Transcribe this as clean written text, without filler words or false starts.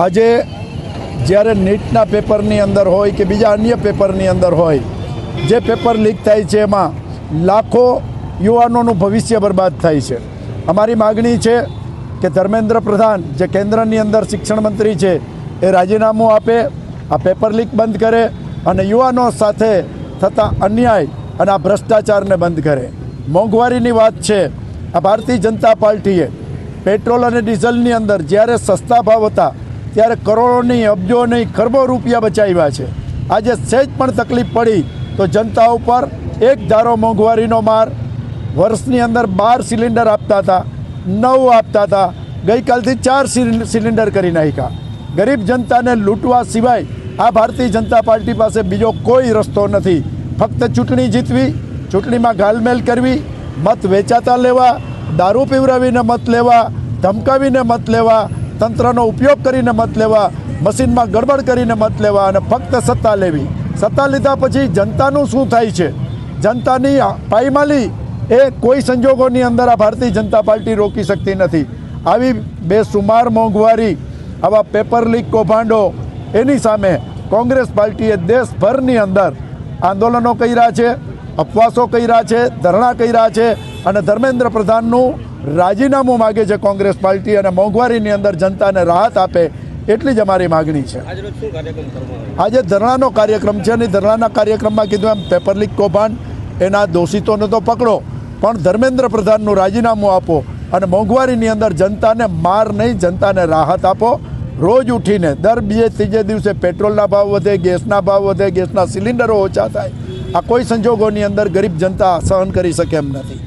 આજે જ્યારે નીટના પેપરની અંદર હોય કે બીજા અન્ય પેપરની અંદર હોય, જે પેપર લીક થાય છે એમાં લાખો યુવાનોનું ભવિષ્ય બરબાદ થાય છે. અમારી માગણી છે કે ધર્મેન્દ્ર પ્રધાન જે કેન્દ્રની અંદર શિક્ષણ મંત્રી છે એ રાજીનામું આપે, આ પેપર લીક બંધ કરે અને યુવાનો સાથે થતા અન્યાય અને આ ભ્રષ્ટાચારને બંધ કરે. મોંઘવારીની વાત છે, આ ભારતીય જનતા પાર્ટીએ પેટ્રોલ અને ડીઝલની અંદર જ્યારે સસ્તા ભાવ હતા ત્યારે કરોડોની, અબજોની, ખરબો રૂપિયા બચાવ્યા છે. આજે સહેજ પણ તકલીફ પડી તો જનતા ઉપર એક ધારો મોંઘવારીનો માર. વર્ષની અંદર 12 સિલિન્ડર આપતા હતા, 9 આપતા હતા, ગઈકાલથી 4 સિલિન્ડર કરી નાખ્યા. ગરીબ જનતાને લૂંટવા સિવાય આ ભારતીય જનતા પાર્ટી પાસે બીજો કોઈ રસ્તો નથી. ફક્ત ચૂંટણી જીતવી, ચૂંટણીમાં ગાલમેલ કરવી, મત વેચાતા લેવા, દારૂ પીવડાવીને મત લેવા, ધમકાવીને મત લેવા, તંત્રનો ઉપયોગ કરીને મત લેવા, મશીનમાં ગડબડ કરીને મત લેવા અને ફક્ત સત્તા લેવી. સત્તા લીધા પછી જનતાનું શું થાય છે? જનતાની પાયમાલી એ કોઈ સંજોગોની અંદર આ ભારતીય જનતા પાર્ટી રોકી શકતી નથી. આવી બેસુમાર મોંઘવારી, આવા પેપર લીક કૌભાંડો, એની સામે કોંગ્રેસ પાર્ટીએ દેશભરની અંદર આંદોલનો કર્યા છે, ઉપવાસો કર્યા છે, ધરણા કર્યા છે અને ધર્મેન્દ્ર પ્રધાનનું રાજીનામું માગે છે કોંગ્રેસ પાર્ટી અને મોંઘવારીની અંદર જનતાને રાહત આપે એટલી જ અમારી માગણી છે. આજે ધરણાનો કાર્યક્રમ છે અને ધરણાના કાર્યક્રમમાં કીધું એમ પેપર લીક કૌભાંડ એના દોષિતોને તો પકડો, પણ ધર્મેન્દ્ર પ્રધાનનું રાજીનામું આપો અને મોંઘવારીની અંદર જનતાને માર નહીં, જનતાને રાહત આપો. રોજ ઉઠીને દર 2-3 દિવસે પેટ્રોલના ભાવ વધે, ગેસના ભાવ વધે, ગેસના સિલિન્ડરો ઓછા થાય. આ કોઈ સંજોગોની અંદર ગરીબ જનતા સહન કરી શકે એમ નથી.